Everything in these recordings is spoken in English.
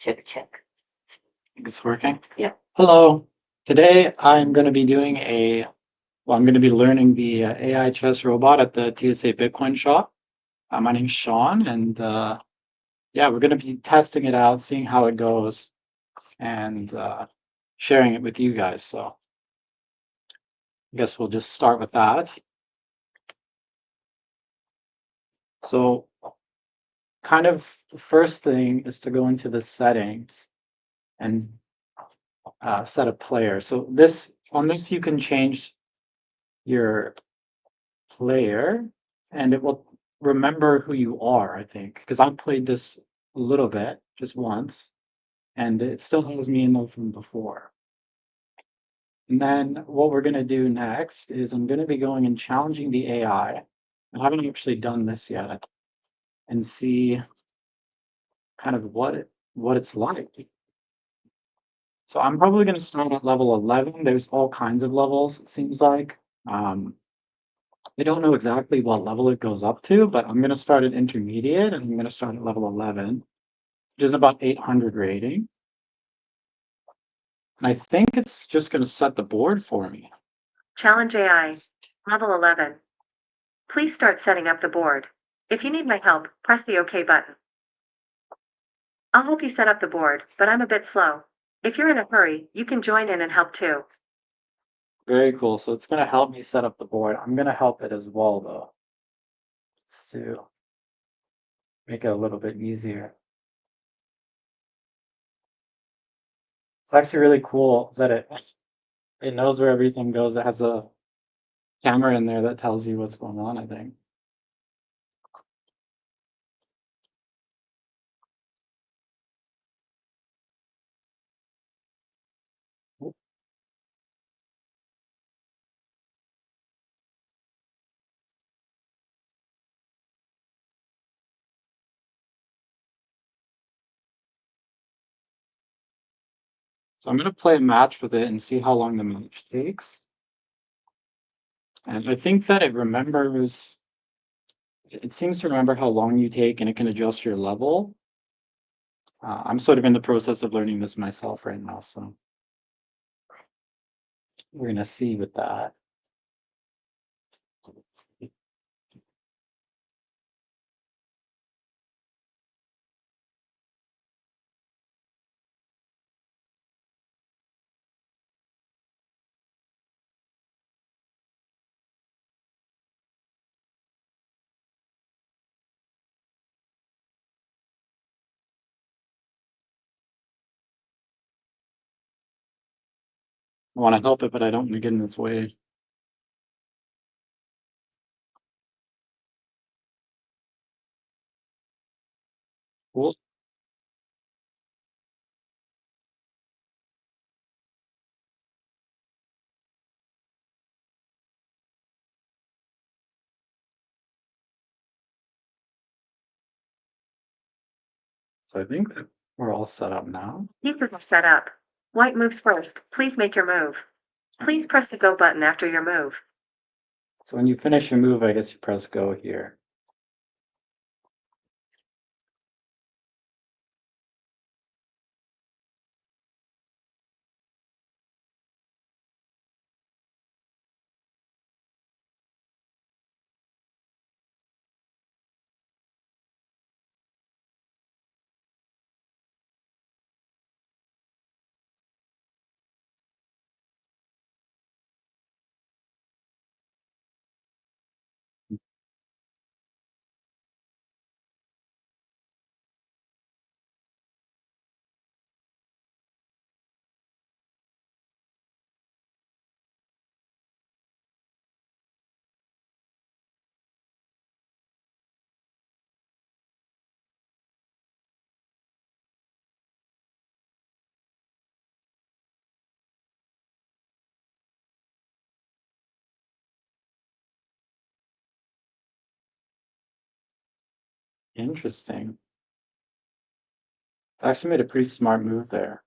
Check, check. Think it's working? Yeah. Hello. Today I'm going to be doing I'm going to be learning the AI chess robot at the TSA Bitcoin shop. My name's Sean, and yeah, we're going to be testing it out, seeing how it goes, and sharing it with you guys. So I guess we'll just start with that. So kind of the first thing is to go into the settings and set a player. So on this you can change your player and it will remember who you are, I think, because I've played this a little bit, just once, and it still has me in there from before. And then what we're going to do next is I'm going to be going and challenging the AI. I haven't actually done this yet, and see kind of what it's like. So I'm probably going to start at level 11. There's all kinds of levels, it seems like. I don't know exactly what level it goes up to, but I'm going to start at intermediate, and I'm going to start at level 11, which is about 800 rating. And I think it's just going to set the board for me. Challenge AI, level 11. Please start setting up the board. If you need my help, press the OK button. I'll help you set up the board, but I'm a bit slow. If you're in a hurry, you can join in and help too. Very cool. So it's going to help me set up the board. I'm going to help it as well, though, just to make it a little bit easier. It's actually really cool that it knows where everything goes. It has a camera in there that tells you what's going on, I think. So I'm going to play a match with it and see how long the match takes. And I think that it seems to remember how long you take, and it can adjust your level. I'm sort of in the process of learning this myself right now, so we're going to see with that. I want to help it, but I don't want to get in its way. Cool. So I think that we're all set up now. Pieces are set up. White moves first. Please make your move. Please press the Go button after your move. So when you finish your move, I guess you press go here. Interesting. It's actually made a pretty smart move there.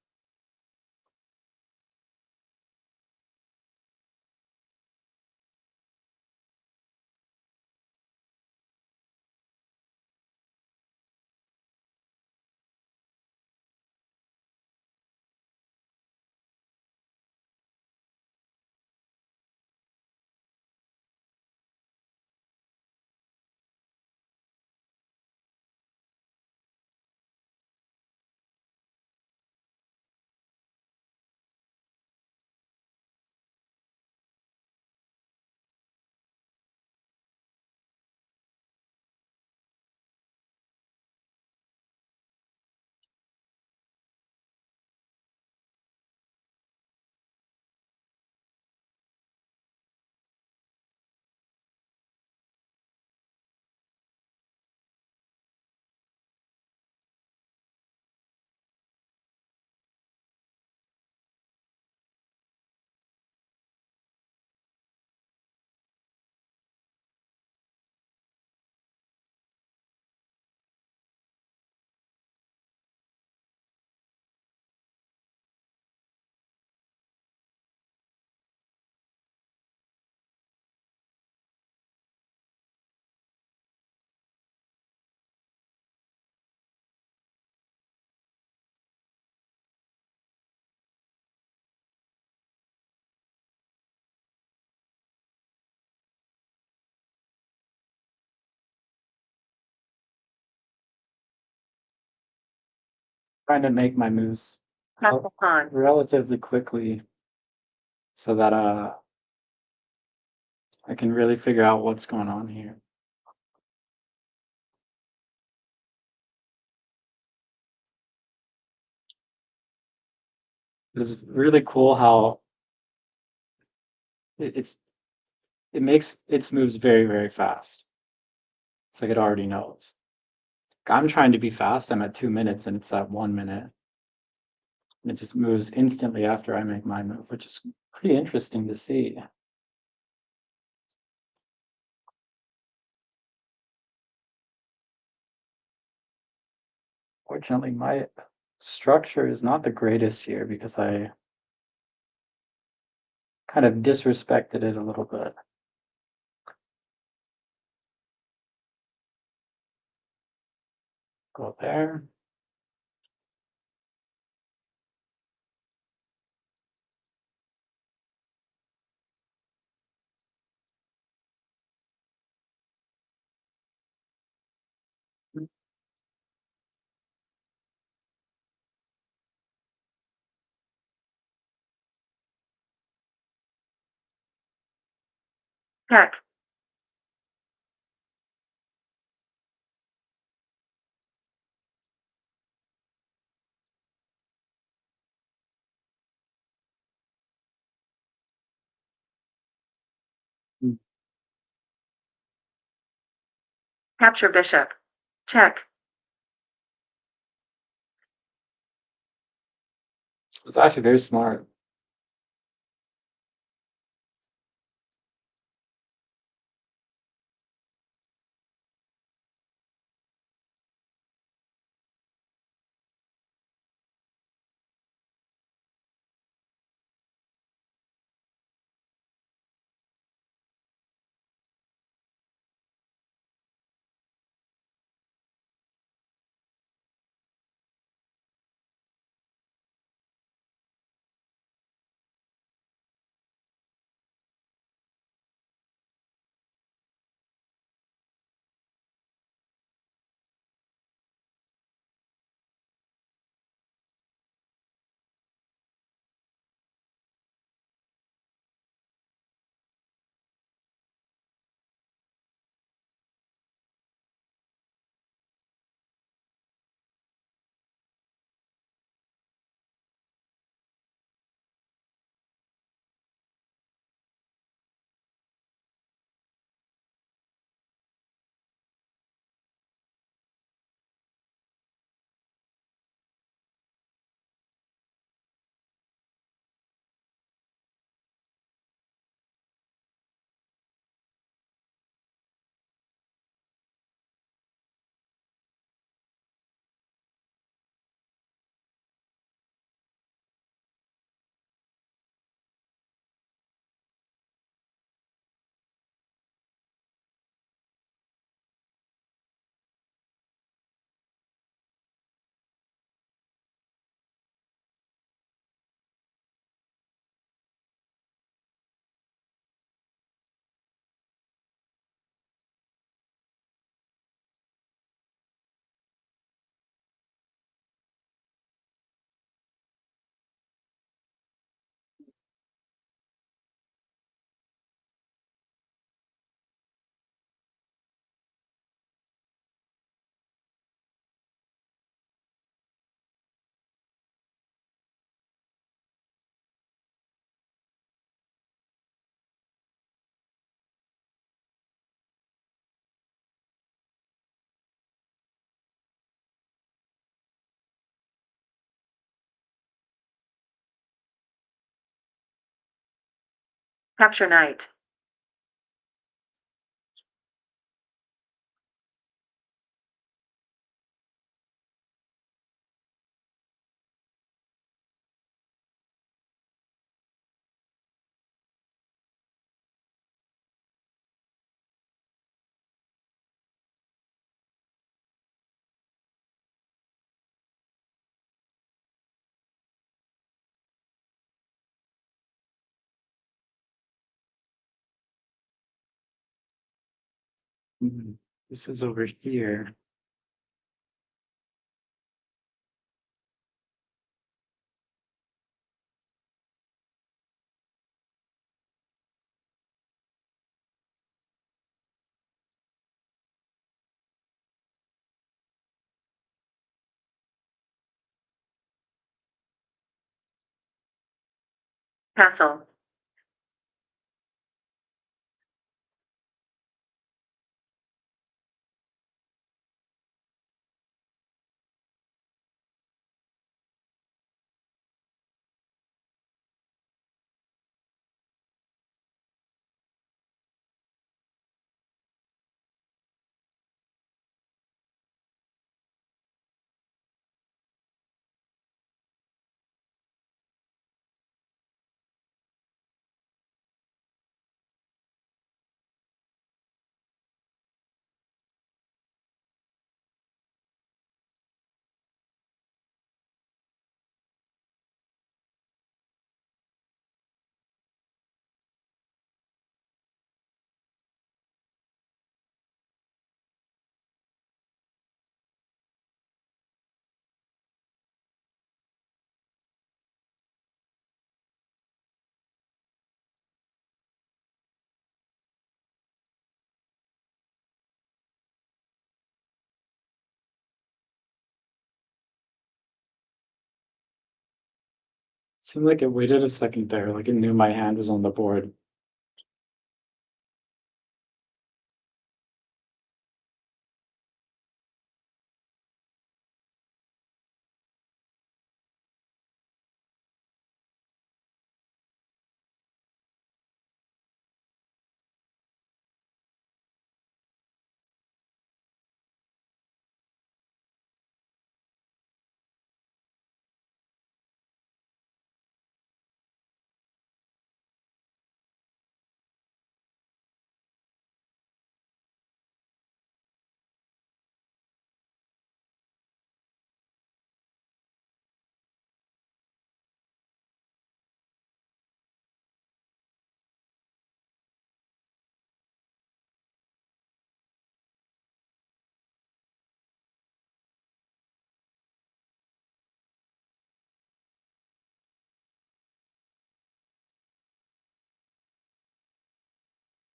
trying to make my moves Tap the pawn. relatively quickly so that I can really figure out what's going on here. It's really cool how it makes its moves very, very fast. It's like it already knows. I'm trying to be fast. I'm at 2 minutes and it's at 1 minute. And it just moves instantly after I make my move, which is pretty interesting to see. Fortunately, my structure is not the greatest here because I kind of disrespected it a little bit. Go there. Check. Mm. Capture bishop. Check. It's actually very smart. Capture knight. This is over here. Castle. Seemed like it waited a second there, like it knew my hand was on the board.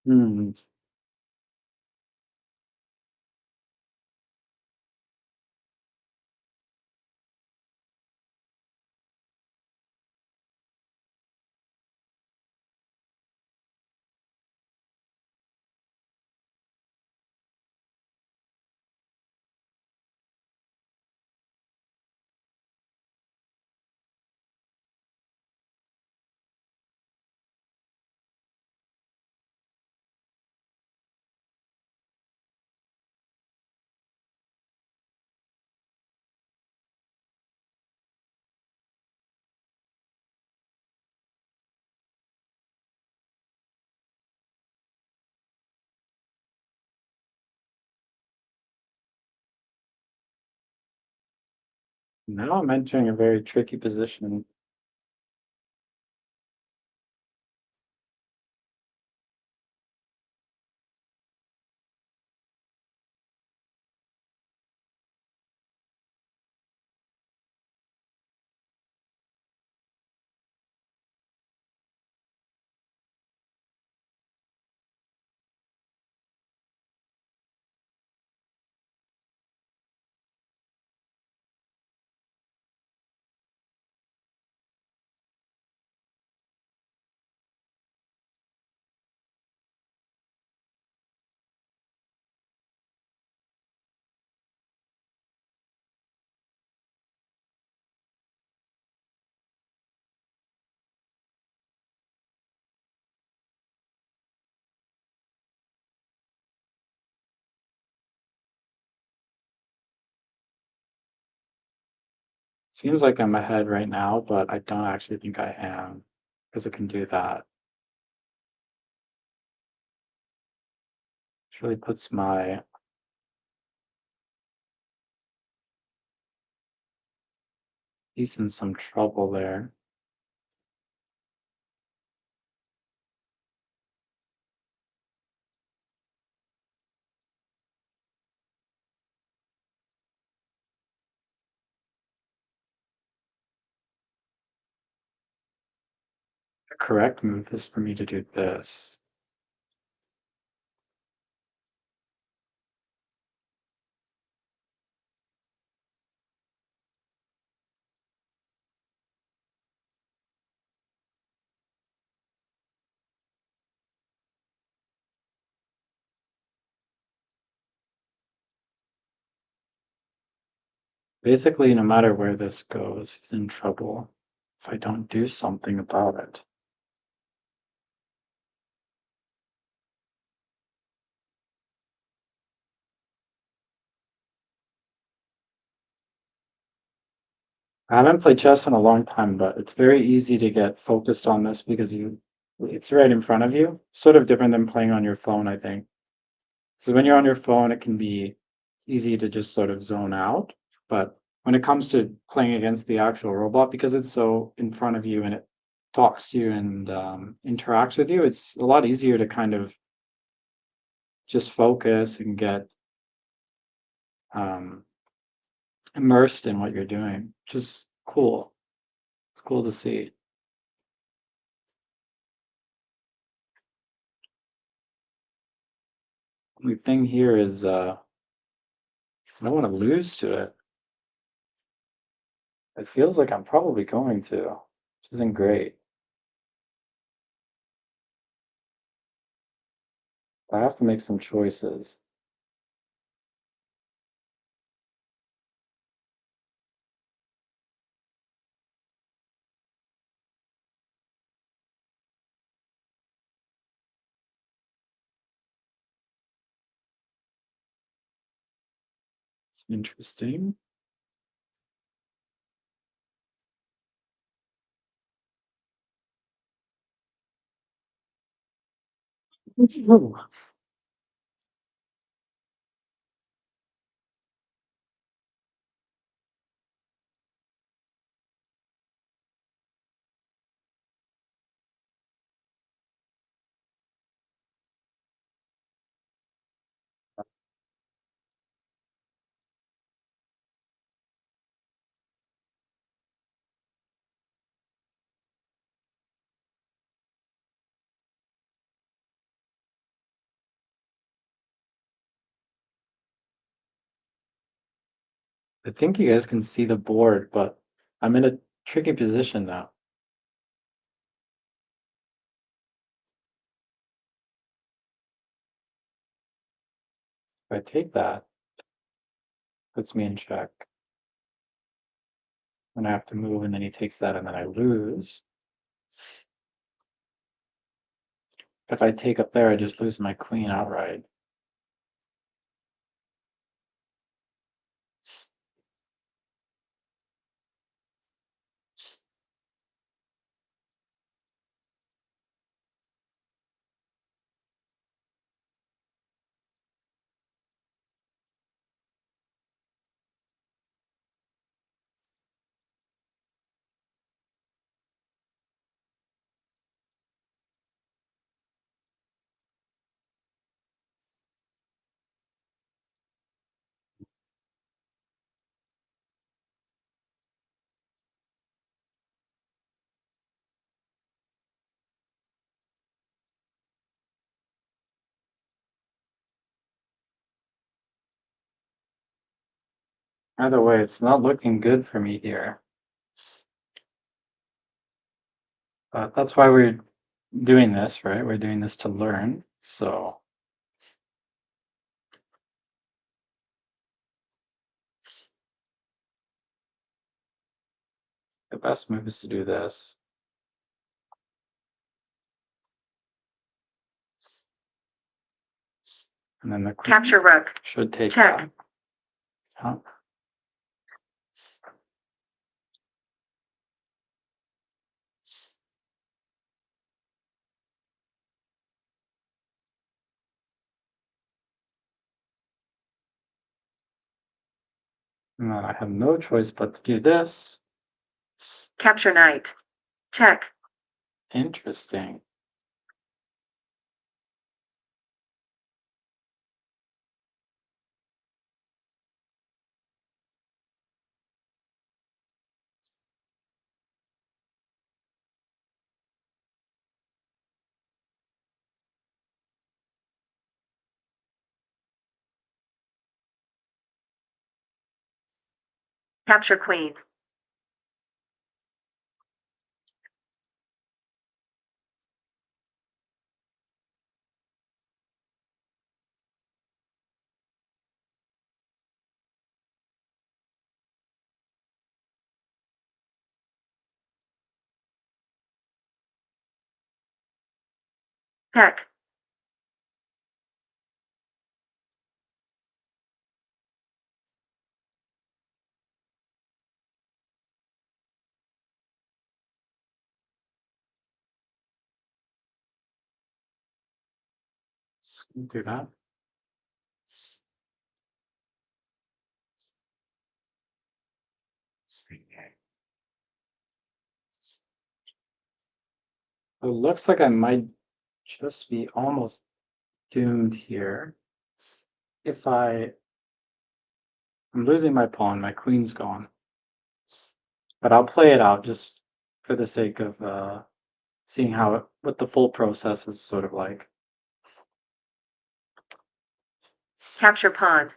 Hmm. Now I'm entering a very tricky position. Seems like I'm ahead right now, but I don't actually think I am, because I can do that. Which really puts my piece in some trouble there. The correct move is for me to do this. Basically, no matter where this goes, he's in trouble if I don't do something about it. I haven't played chess in a long time, but it's very easy to get focused on this because it's right in front of you. Sort of different than playing on your phone, I think. So when you're on your phone, it can be easy to just sort of zone out. But when it comes to playing against the actual robot, because it's so in front of you and it talks to you and interacts with you, it's a lot easier to kind of just focus and get um, immersed in what you're doing, which is cool. It's cool to see. The thing here is I don't want to lose to it. It feels like I'm probably going to, which isn't great. I have to make some choices. It's interesting. I think you guys can see the board, but I'm in a tricky position now. If I take that, puts me in check. And I have to move, and then he takes that, and then I lose. If I take up there, I just lose my queen outright. Either way, it's not looking good for me here. But that's why we're doing this, right? We're doing this to learn. So the best move is to do this. And then the queen Capture rook. should take Check. that. Huh? And then I have no choice but to do this. Capture knight. Check. Interesting. Capture queen. Check. Do that. It looks like I might just be almost doomed here. If I'm losing my pawn, my queen's gone. But I'll play it out just for the sake of seeing what the full process is sort of like. Capture pawn.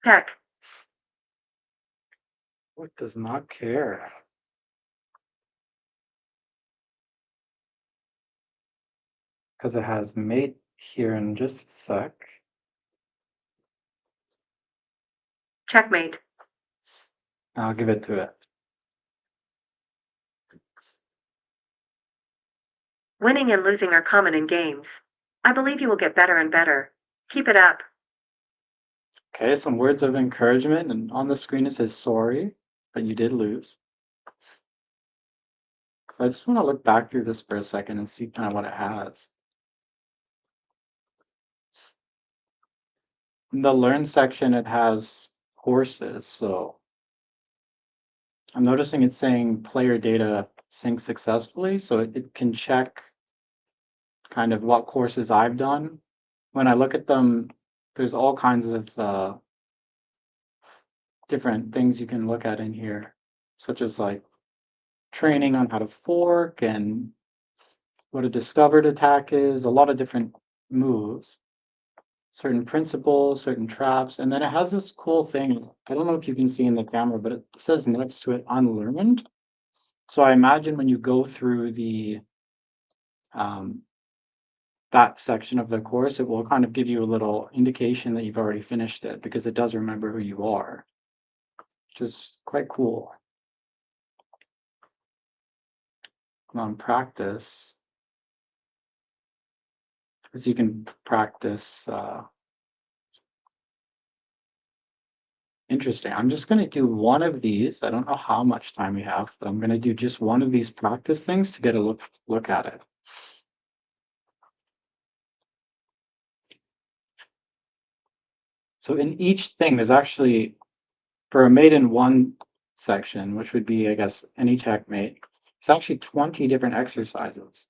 Check. It does not care. Because it has mate here in just a sec. Checkmate. I'll give it to it. Winning and losing are common in games. I believe you will get better and better. Keep it up. Okay, some words of encouragement, and on the screen it says sorry, but you did lose. So I just want to look back through this for a second and see kind of what it has. In the learn section, it has courses, so I'm noticing it's saying player data sync successfully, so it can check kind of what courses I've done. When I look at them, there's all kinds of different things you can look at in here, such as like training on how to fork and what a discovered attack is, a lot of different moves, certain principles, certain traps, and then it has this cool thing. I don't know if you can see in the camera, but it says next to it unlearned. So I imagine when you go through that section of the course, it will kind of give you a little indication that you've already finished it because it does remember who you are, which is quite cool. On practice, because you can practice. Interesting. I'm just going to do one of these. I don't know how much time we have, but I'm going to do just one of these practice things to get a look at it. So in each thing, there's actually, for a mate in one section, which would be, I guess, any checkmate, it's actually 20 different exercises.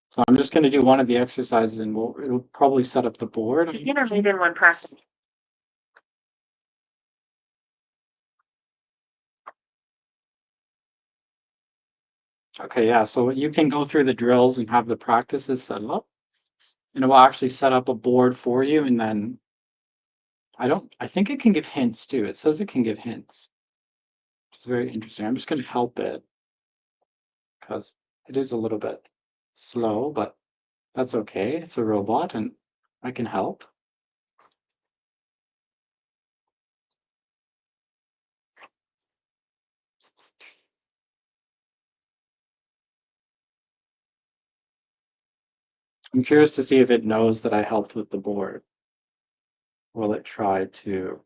So I'm just going to do one of the exercises and it'll probably set up the board. Beginner mate in one practice. Okay, yeah, so you can go through the drills and have the practices set up, and it will actually set up a board for you, and then I think it can give hints too. It says it can give hints, which is very interesting. I'm just going to help it because it is a little bit slow, but that's okay. It's a robot and I can help. I'm curious to see if it knows that I helped with the board. Will it try to?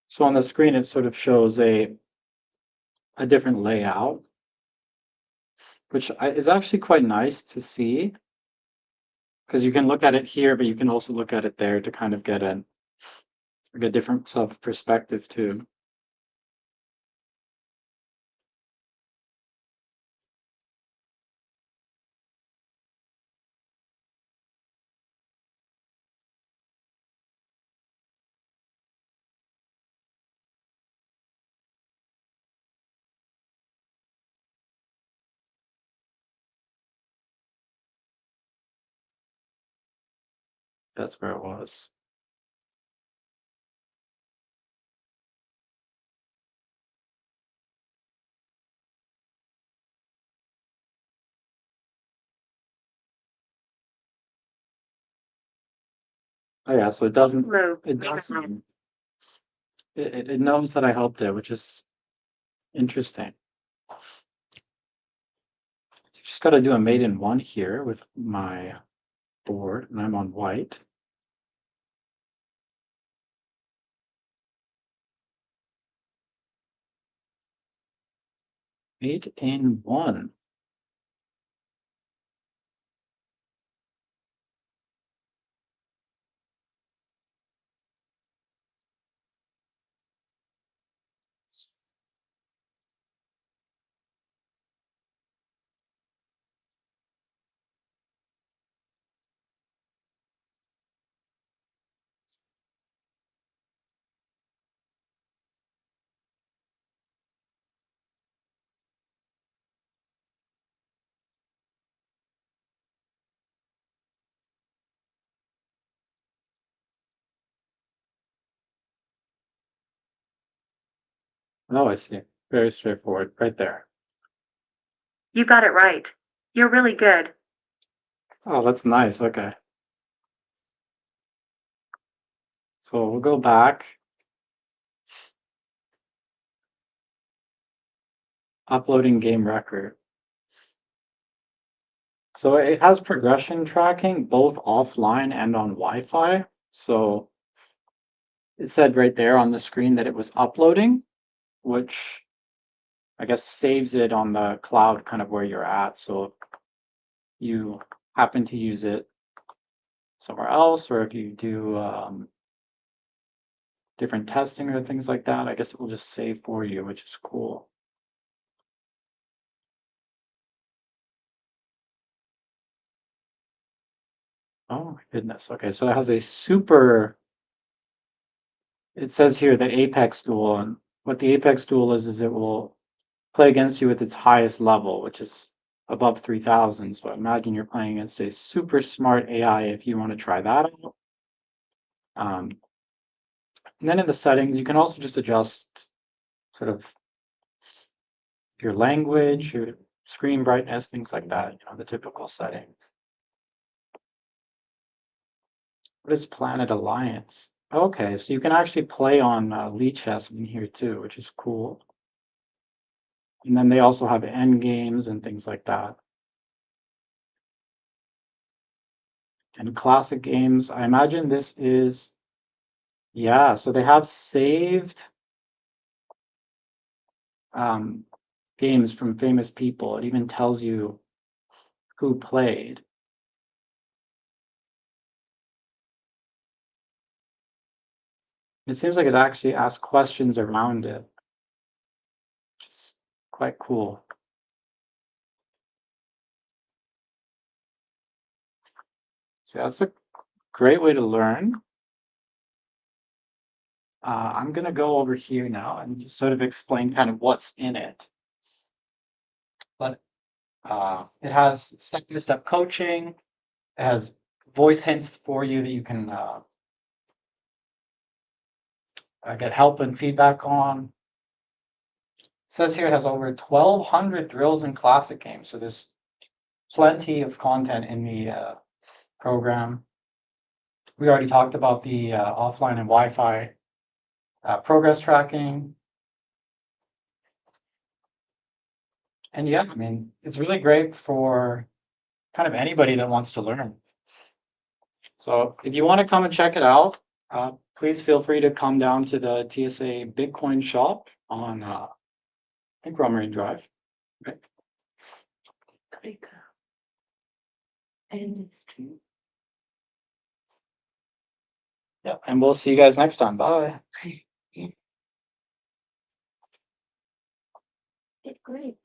So on the screen, it sort of shows a different layout, which is actually quite nice to see because you can look at it here, but you can also look at it there to kind of get a different sort of perspective too. That's where it was. Oh yeah, so it doesn't. Move. It doesn't. It knows that I helped it, which is interesting. Just got to do a mate in one here with my board, and I'm on white. Mate in one. Oh, I see. Very straightforward, right there. You got it right. You're really good. Oh, that's nice. Okay. So we'll go back. Uploading game record. So it has progression tracking both offline and on Wi-Fi. So it said right there on the screen that it was uploading, which I guess saves it on the cloud kind of where you're at. So if you happen to use it somewhere else, or if you do different testing or things like that, I guess it will just save for you, which is cool. Oh my goodness. Okay, so it has a super, it says here the Apex duel, and what the Apex duel is it will play against you at its highest level, which is above 3000. So imagine you're playing against a super smart AI if you want to try that out. And then in the settings, you can also just adjust sort of your language, your screen brightness, things like that, you know, the typical settings. What is Planet Alliance? Okay, so you can actually play on Chess in here too, which is cool. And then they also have endgames and things like that. And classic games, I imagine this is, yeah, so they have saved games from famous people. It even tells you who played. It seems like it actually asks questions around it, which is quite cool. So that's a great way to learn. I'm going to go over here now and just sort of explain kind of what's in it. But it has step-by-step coaching. It has voice hints for you that you can get help and feedback on. It says here it has over 1,200 drills and classic games. So there's plenty of content in the program. We already talked about the offline and Wi-Fi progress tracking. And yeah, I mean, it's really great for kind of anybody that wants to learn. So if you want to come and check it out, please feel free to come down to the TSA Bitcoin shop on, I think we're on Marine Drive, right? Yeah, and we'll see you guys next time. Bye. Great.